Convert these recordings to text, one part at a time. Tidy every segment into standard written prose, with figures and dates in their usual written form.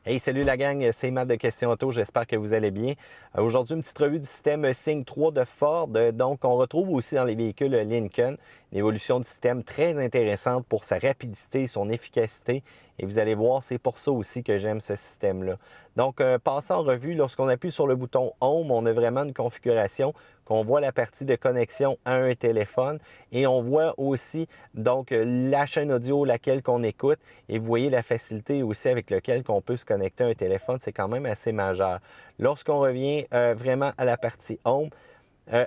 Hey, salut la gang, c'est Matt de Question Auto, j'espère que vous allez bien. Aujourd'hui, une petite revue du système Sync 3 de Ford. Donc, on retrouve aussi dans les véhicules Lincoln une évolution du système très intéressante pour sa rapidité, son efficacité. Et vous allez voir, c'est pour ça aussi que j'aime ce système-là. Donc, passant en revue, lorsqu'on appuie sur le bouton Home, on a vraiment une configuration qu'on voit la partie de connexion à un téléphone et on voit aussi donc la chaîne audio laquelle qu'on écoute et vous voyez la facilité aussi avec laquelle qu'on peut se connecter à un téléphone, c'est quand même assez majeur. Lorsqu'on revient vraiment à la partie Home,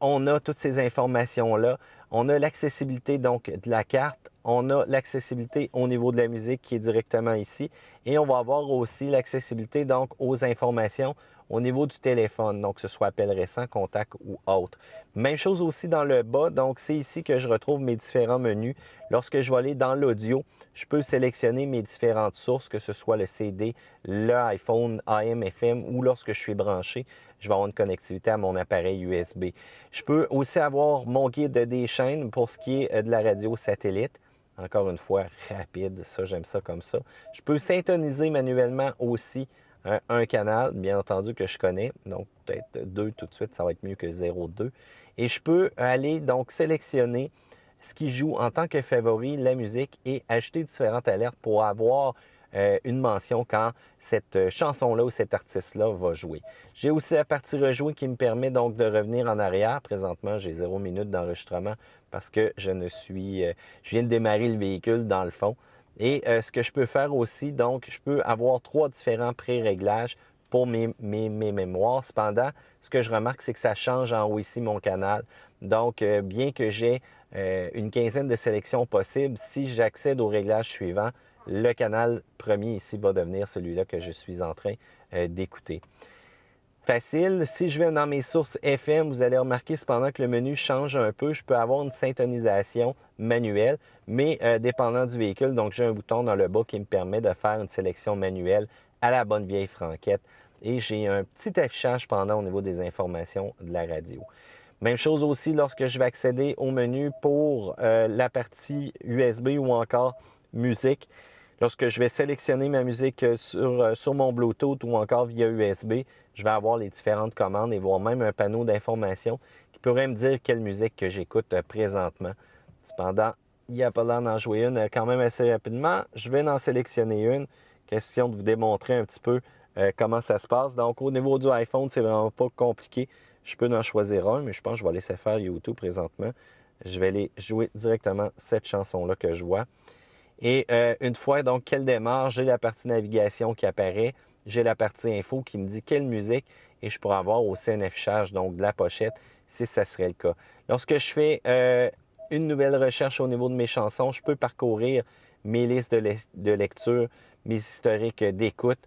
on a toutes ces informations-là. On a l'accessibilité donc de la carte. On a l'accessibilité au niveau de la musique qui est directement ici. Et on va avoir aussi l'accessibilité donc aux informations au niveau du téléphone, donc que ce soit appel récent, contact ou autre. Même chose aussi dans le bas, donc c'est ici que je retrouve mes différents menus. Lorsque je vais aller dans l'audio, je peux sélectionner mes différentes sources, que ce soit le CD, le iPhone, AM, FM ou lorsque je suis branché, je vais avoir une connectivité à mon appareil USB. Je peux aussi avoir mon guide des chaînes pour ce qui est de la radio satellite. Encore une fois, rapide, ça j'aime ça comme ça. Je peux syntoniser manuellement aussi un canal, bien entendu, que je connais. Donc, peut-être 2 tout de suite, ça va être mieux que 0,2. Et je peux aller donc sélectionner ce qui joue en tant que favori, la musique, et ajouter différentes alertes pour avoir une mention quand cette chanson-là ou cet artiste-là va jouer. J'ai aussi la partie rejouer qui me permet donc de revenir en arrière. Présentement, j'ai 0 minute d'enregistrement parce que je viens de démarrer le véhicule dans le fond. Et ce que je peux faire aussi, donc, je peux avoir 3 différents pré-réglages pour mes mémoires. Cependant, ce que je remarque, c'est que ça change en haut ici mon canal. Donc, bien que j'ai une quinzaine de sélections possibles, si j'accède au réglage suivant, le canal premier ici va devenir celui-là que je suis en train d'écouter. Facile. Si je vais dans mes sources FM, vous allez remarquer cependant que le menu change un peu. Je peux avoir une syntonisation manuelle, mais dépendant du véhicule. Donc, j'ai un bouton dans le bas qui me permet de faire une sélection manuelle à la bonne vieille franquette. Et j'ai un petit affichage pendant au niveau des informations de la radio. Même chose aussi lorsque je vais accéder au menu pour la partie USB ou encore musique. Lorsque je vais sélectionner ma musique sur mon Bluetooth ou encore via USB, je vais avoir les différentes commandes et voir même un panneau d'information qui pourrait me dire quelle musique que j'écoute présentement. Cependant, il n'y a pas l'air d'en jouer une quand même assez rapidement. Je vais en sélectionner une. Question de vous démontrer un petit peu comment ça se passe. Donc, au niveau du iPhone, c'est vraiment pas compliqué. Je peux en choisir un, mais je pense que je vais laisser faire YouTube présentement. Je vais aller jouer directement cette chanson-là que je vois. Et une fois donc qu'elle démarre, j'ai la partie navigation qui apparaît, j'ai la partie info qui me dit quelle musique et je pourrais avoir aussi un affichage donc de la pochette si ça serait le cas. Lorsque je fais une nouvelle recherche au niveau de mes chansons, je peux parcourir mes listes de lecture, mes historiques d'écoute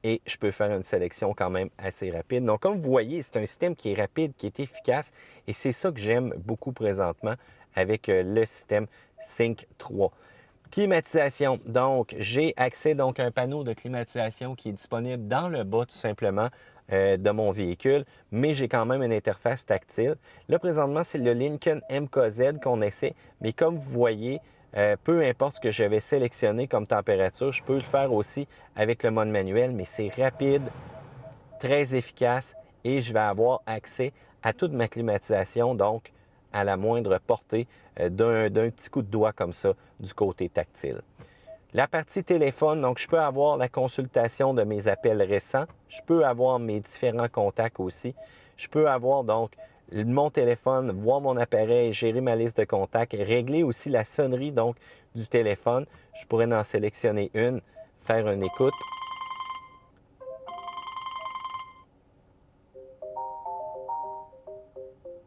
et je peux faire une sélection quand même assez rapide. Donc comme vous voyez, c'est un système qui est rapide, qui est efficace et c'est ça que j'aime beaucoup présentement avec le système Sync 3. Climatisation. Donc, j'ai accès donc à un panneau de climatisation qui est disponible dans le bas tout simplement de mon véhicule, mais j'ai quand même une interface tactile. Là, présentement, c'est le Lincoln MKZ qu'on essaie, mais comme vous voyez, peu importe ce que je vais sélectionner comme température, je peux le faire aussi avec le mode manuel, mais c'est rapide, très efficace et je vais avoir accès à toute ma climatisation, donc à la moindre portée d'un petit coup de doigt comme ça du côté tactile. La partie téléphone, donc je peux avoir la consultation de mes appels récents, je peux avoir mes différents contacts aussi, je peux avoir donc mon téléphone, voir mon appareil, gérer ma liste de contacts, régler aussi la sonnerie donc du téléphone. Je pourrais en sélectionner une, faire une écoute.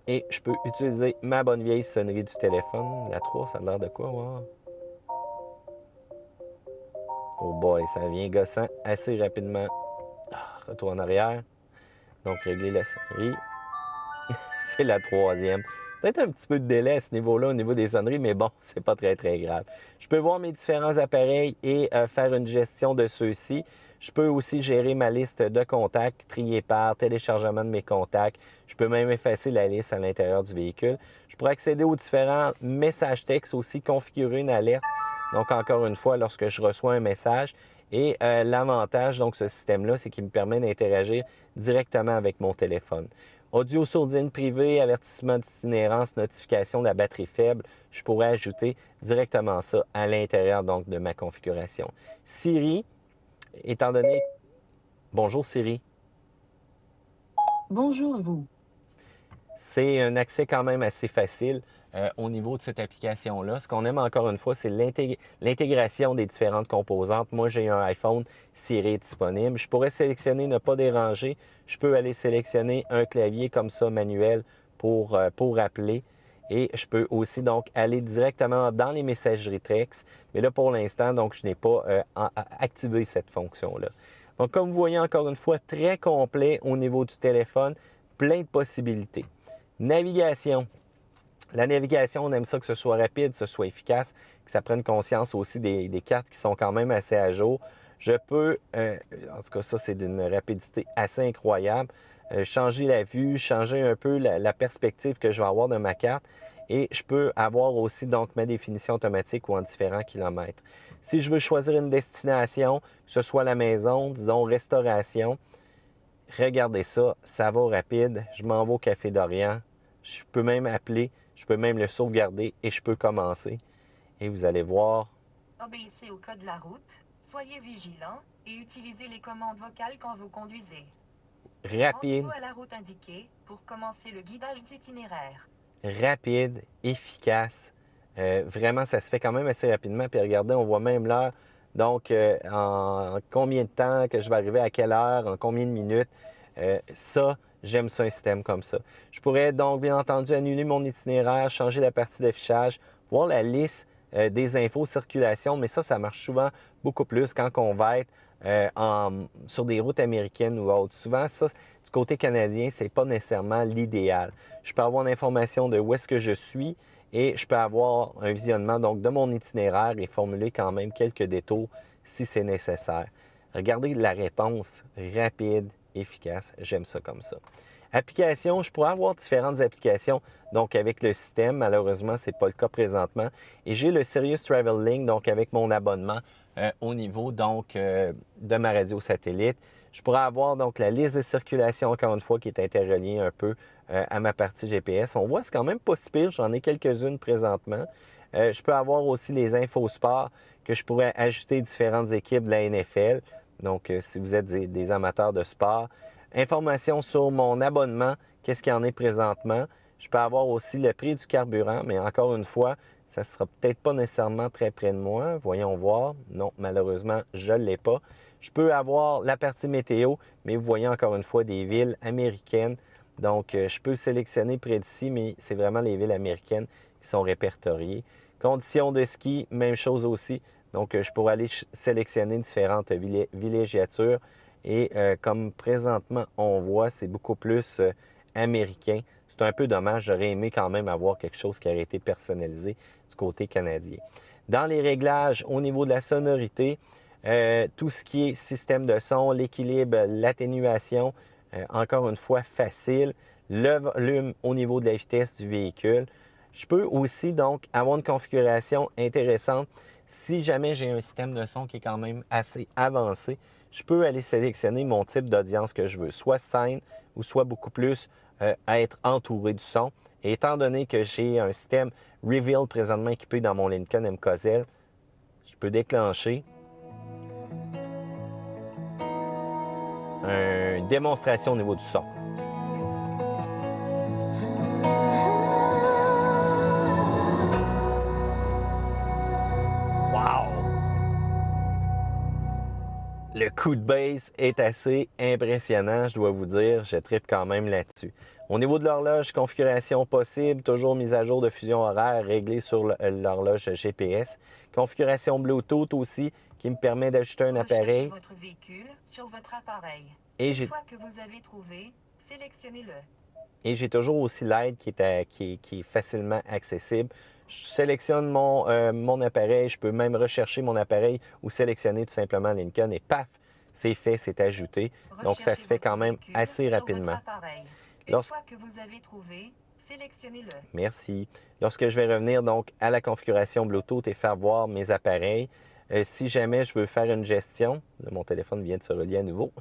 Et je peux utiliser ma bonne vieille sonnerie du téléphone. La 3, ça a l'air de quoi, wow? Oh boy, ça vient gossant assez rapidement. Retour en arrière. Donc, régler la sonnerie. C'est la troisième. Peut-être un petit peu de délai à ce niveau-là, au niveau des sonneries, mais bon, c'est pas très, très grave. Je peux voir mes différents appareils et faire une gestion de ceux-ci. Je peux aussi gérer ma liste de contacts, trier par, téléchargement de mes contacts. Je peux même effacer la liste à l'intérieur du véhicule. Je pourrais accéder aux différents messages textes aussi, configurer une alerte. Donc, encore une fois, lorsque je reçois un message Et l'avantage, donc, ce système-là, c'est qu'il me permet d'interagir directement avec mon téléphone. Audio sourdine privée, avertissement d'itinérance, notification de la batterie faible, je pourrais ajouter directement ça à l'intérieur donc de ma configuration. Siri, étant donné... Bonjour Siri. Bonjour vous. C'est un accès quand même assez facile au niveau de cette application-là. Ce qu'on aime encore une fois, c'est l'intégration des différentes composantes. Moi, j'ai un iPhone, Siri est disponible. Je pourrais sélectionner ne pas déranger. Je peux aller sélectionner un clavier comme ça manuel pour appeler. Et je peux aussi donc aller directement dans les messageries texte. Mais là, pour l'instant, donc, je n'ai pas activé cette fonction-là. Donc, comme vous voyez, encore une fois, très complet au niveau du téléphone, plein de possibilités. Navigation. La navigation, on aime ça que ce soit rapide, que ce soit efficace, que ça prenne conscience aussi des cartes qui sont quand même assez à jour. Je peux, en tout cas ça c'est d'une rapidité assez incroyable, changer la vue, changer un peu la perspective que je vais avoir de ma carte et je peux avoir aussi donc ma définition automatique ou en différents kilomètres. Si je veux choisir une destination, que ce soit la maison, disons restauration, regardez ça, ça va rapide, je m'en vais au Café d'Orient, je peux même appeler, je peux même le sauvegarder et je peux commencer. Et vous allez voir. Obéissez au code de la route, soyez vigilants et utilisez les commandes vocales quand vous conduisez. Rapide. Rendez-vous à la route indiquée pour commencer le guidage d'itinéraire. Rapide, efficace. Vraiment, ça se fait quand même assez rapidement. Puis regardez, on voit même l'heure. Donc, en combien de temps que je vais arriver, à quelle heure, en combien de minutes. Ça, j'aime ça, un système comme ça. Je pourrais donc, bien entendu, annuler mon itinéraire, changer la partie d'affichage, voir la liste des infos circulation, mais ça marche souvent beaucoup plus quand on va être sur des routes américaines ou autres. Souvent, ça, du côté canadien, c'est pas nécessairement l'idéal. Je peux avoir l'information de où est-ce que je suis et je peux avoir un visionnement donc de mon itinéraire et formuler quand même quelques détours si c'est nécessaire. Regardez la réponse rapide, efficace. J'aime ça comme ça. Applications, je pourrais avoir différentes applications donc avec le système. Malheureusement, ce n'est pas le cas présentement. Et j'ai le Sirius Travel Link donc avec mon abonnement au niveau donc de ma radio satellite. Je pourrais avoir donc la liste de circulation encore une fois qui est interreliée un peu à ma partie GPS. On voit c'est quand même pas si pire, j'en ai quelques-unes présentement. Je peux avoir aussi les infos sport que je pourrais ajouter différentes équipes de la NFL. Donc, si vous êtes des amateurs de sport, informations sur mon abonnement, qu'est-ce qu'il y en est présentement. Je peux avoir aussi le prix du carburant, mais encore une fois, ça ne sera peut-être pas nécessairement très près de moi. Voyons voir. Non, malheureusement, je ne l'ai pas. Je peux avoir la partie météo, mais vous voyez encore une fois des villes américaines. Donc, je peux sélectionner près d'ici, mais c'est vraiment les villes américaines qui sont répertoriées. Conditions de ski, même chose aussi. Donc, je pourrais aller sélectionner différentes villégiatures. Et comme présentement, on voit, c'est beaucoup plus américain. C'est un peu dommage. J'aurais aimé quand même avoir quelque chose qui aurait été personnalisé du côté canadien. Dans les réglages, au niveau de la sonorité, tout ce qui est système de son, l'équilibre, l'atténuation, encore une fois, facile. Le volume au niveau de la vitesse du véhicule. Je peux aussi donc avoir une configuration intéressante. Si jamais j'ai un système de son qui est quand même assez avancé, je peux aller sélectionner mon type d'audience que je veux, soit scène ou soit beaucoup plus à être entouré du son. Et étant donné que j'ai un système Reveal présentement équipé dans mon Lincoln MKZ, je peux déclencher une démonstration au niveau du son. Le coup de bass est assez impressionnant, je dois vous dire. Je trippe quand même là-dessus. Au niveau de l'horloge, configuration possible, toujours mise à jour de fusion horaire réglée sur l'horloge GPS. Configuration Bluetooth aussi, qui me permet d'ajuster un appareil. Rechargez votre véhicule sur votre appareil. Et Une fois que vous avez trouvé, sélectionnez-le. Et j'ai toujours aussi l'aide qui est facilement accessible. Je sélectionne mon appareil, je peux même rechercher mon appareil ou sélectionner tout simplement Lincoln et paf, c'est fait, c'est ajouté. Donc ça se fait quand même assez rapidement. Une fois que vous avez trouvé, sélectionnez-le. Merci. Lorsque je vais revenir donc à la configuration Bluetooth et faire voir mes appareils, Si jamais je veux faire une gestion, là, mon téléphone vient de se relier à nouveau.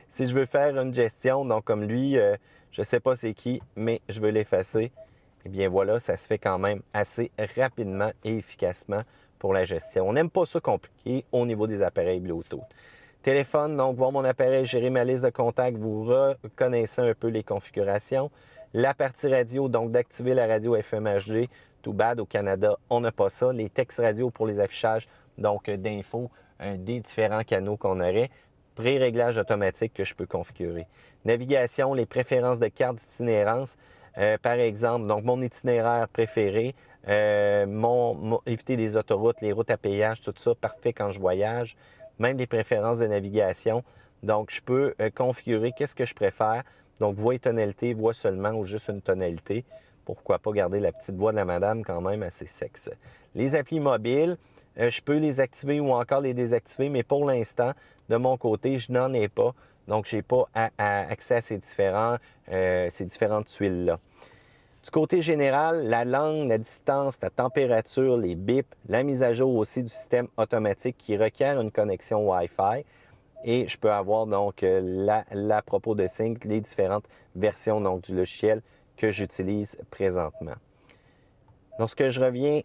Si je veux faire une gestion, donc comme lui, je ne sais pas c'est qui, mais je veux l'effacer, eh bien voilà, ça se fait quand même assez rapidement et efficacement pour la gestion. On n'aime pas ça compliqué au niveau des appareils Bluetooth. Téléphone, donc voir mon appareil, gérer ma liste de contacts, vous reconnaissez un peu les configurations. La partie radio, donc d'activer la radio FM HD, too bad au Canada, on n'a pas ça. Les textes radio pour les affichages, donc d'infos des différents canaux qu'on aurait. Pré-réglage automatique que je peux configurer. Navigation, les préférences de carte d'itinérance. Par exemple, donc mon itinéraire préféré, éviter des autoroutes, les routes à péage, tout ça, parfait quand je voyage. Même les préférences de navigation. Donc, je peux configurer qu'est-ce que je préfère. Donc, voix et tonalité, voix seulement ou juste une tonalité. Pourquoi pas garder la petite voix de la madame quand même assez sexe. Les applis mobiles, je peux les activer ou encore les désactiver, mais pour l'instant, de mon côté, je n'en ai pas. Donc, je n'ai pas accès à ces différentes tuiles-là. Du côté général, la langue, la distance, la température, les bips, la mise à jour aussi du système automatique qui requiert une connexion Wi-Fi. Et je peux avoir donc la propos de Sync, les différentes versions donc, du logiciel que j'utilise présentement. Lorsque je reviens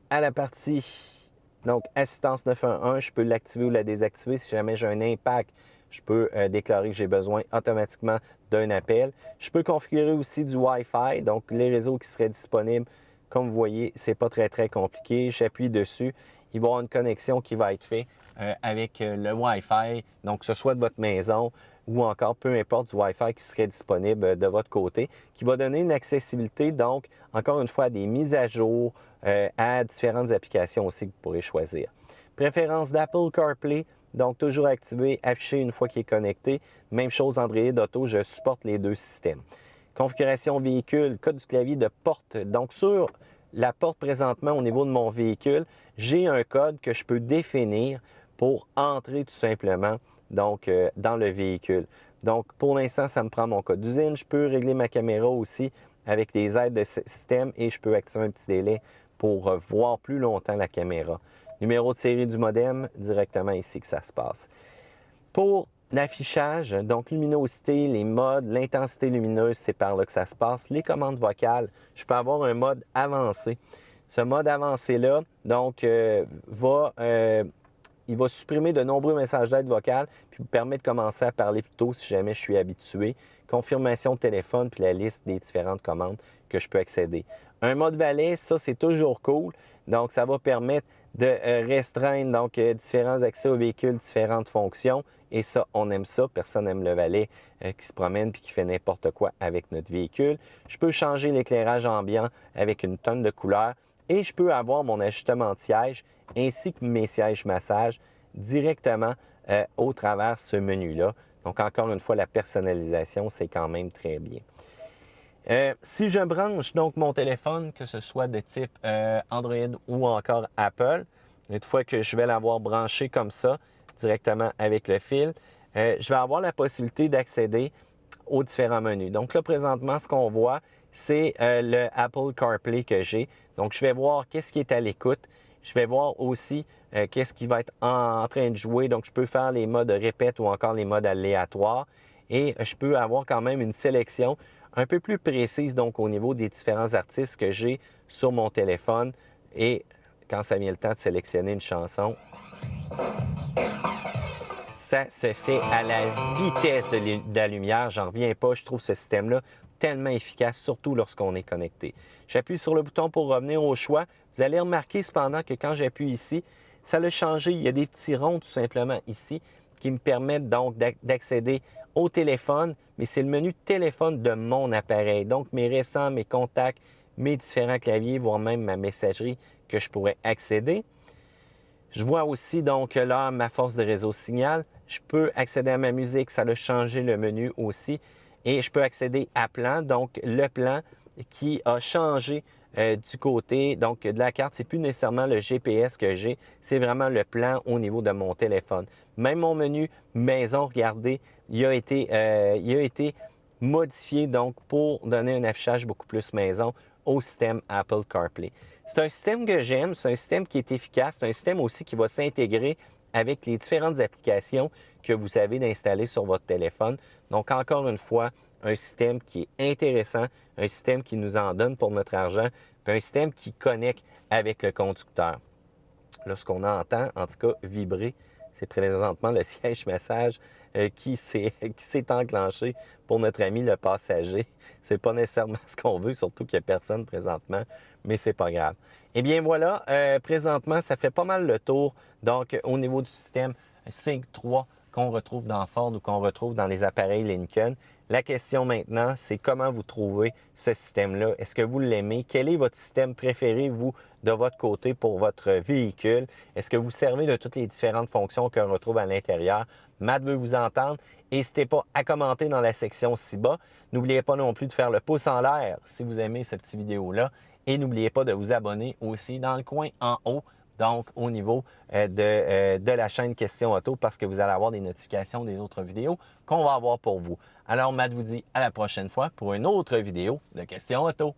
à la partie donc assistance 911, je peux l'activer ou la désactiver si jamais j'ai un impact. Je peux déclarer que j'ai besoin automatiquement d'un appel. Je peux configurer aussi du Wi-Fi, donc les réseaux qui seraient disponibles. Comme vous voyez, ce n'est pas très compliqué. J'appuie dessus. Il va y avoir une connexion qui va être faite avec le Wi-Fi, donc que ce soit de votre maison ou encore peu importe du Wi-Fi qui serait disponible de votre côté, qui va donner une accessibilité, donc encore une fois, à des mises à jour, à différentes applications aussi que vous pourrez choisir. Préférence d'Apple CarPlay. Donc, toujours activé, affiché une fois qu'il est connecté. Même chose Android Auto, je supporte les deux systèmes. Configuration véhicule, code du clavier de porte. Donc, sur la porte présentement au niveau de mon véhicule, j'ai un code que je peux définir pour entrer tout simplement donc, dans le véhicule. Donc, pour l'instant, ça me prend mon code d'usine. Je peux régler ma caméra aussi avec les aides de système et je peux activer un petit délai pour voir plus longtemps la caméra. Numéro de série du modem, directement ici que ça se passe. Pour l'affichage, donc luminosité, les modes, l'intensité lumineuse, c'est par là que ça se passe. Les commandes vocales, je peux avoir un mode avancé. Ce mode avancé-là, donc, il va supprimer de nombreux messages d'aide vocale puis me permet de commencer à parler plus tôt si jamais je suis habitué. Confirmation de téléphone puis la liste des différentes commandes que je peux accéder. Un mode valet, ça, c'est toujours cool. Donc, ça va permettre de restreindre donc, différents accès aux véhicules, différentes fonctions. Et ça, on aime ça. Personne n'aime le valet qui se promène puis qui fait n'importe quoi avec notre véhicule. Je peux changer l'éclairage ambiant avec une tonne de couleurs. Et je peux avoir mon ajustement de siège ainsi que mes sièges massage directement au travers de ce menu-là. Donc, encore une fois, la personnalisation, c'est quand même très bien. Si je branche donc mon téléphone, que ce soit de type Android ou encore Apple, une fois que je vais l'avoir branché comme ça, directement avec le fil, je vais avoir la possibilité d'accéder aux différents menus. Donc là, présentement, ce qu'on voit, c'est le Apple CarPlay que j'ai. Donc, je vais voir qu'est-ce qui est à l'écoute. Je vais voir aussi qu'est-ce qui va être en train de jouer. Donc, je peux faire les modes répète ou encore les modes aléatoires. Et je peux avoir quand même une sélection un peu plus précise donc au niveau des différents artistes que j'ai sur mon téléphone. Et quand ça vient le temps de sélectionner une chanson, ça se fait à la vitesse de la lumière. J'en reviens pas. Je trouve ce système-là tellement efficace, surtout lorsqu'on est connecté. J'appuie sur le bouton pour revenir au choix. Vous allez remarquer cependant que quand j'appuie ici, ça a changé. Il y a des petits ronds tout simplement ici qui me permettent donc d'accéder au téléphone, mais c'est le menu téléphone de mon appareil. Donc mes récents, mes contacts, mes différents claviers, voire même ma messagerie que je pourrais accéder. Je vois aussi donc là ma force de réseau signal. Je peux accéder à ma musique, ça a changé le menu aussi. Et je peux accéder à plan, donc le plan qui a changé du côté donc de la carte. C'est plus nécessairement le GPS que j'ai, c'est vraiment le plan au niveau de mon téléphone. Même mon menu maison, regardez, il a été modifié donc pour donner un affichage beaucoup plus maison au système Apple CarPlay. C'est un système que j'aime, c'est un système qui est efficace, c'est un système aussi qui va s'intégrer avec les différentes applications que vous avez d'installer sur votre téléphone. Donc, encore une fois, un système qui est intéressant, un système qui nous en donne pour notre argent, puis un système qui connecte avec le conducteur. Là, ce qu'on entend, en tout cas, vibrer, c'est présentement le siège massage qui s'est enclenché pour notre ami le passager. C'est pas nécessairement ce qu'on veut, surtout qu'il n'y a personne présentement, mais c'est pas grave. Eh bien voilà, présentement, ça fait pas mal le tour. Donc, au niveau du système Sync 3 qu'on retrouve dans Ford ou qu'on retrouve dans les appareils Lincoln. La question maintenant, c'est comment vous trouvez ce système-là. Est-ce que vous l'aimez? Quel est votre système préféré, vous, de votre côté pour votre véhicule? Est-ce que vous servez de toutes les différentes fonctions qu'on retrouve à l'intérieur? Matt veut vous entendre. N'hésitez pas à commenter dans la section ci-bas. N'oubliez pas non plus de faire le pouce en l'air si vous aimez cette petite vidéo-là. Et n'oubliez pas de vous abonner aussi dans le coin en haut, donc au niveau de la chaîne Questions Auto, parce que vous allez avoir des notifications des autres vidéos qu'on va avoir pour vous. Alors, Matt vous dit à la prochaine fois pour une autre vidéo de Questions Auto.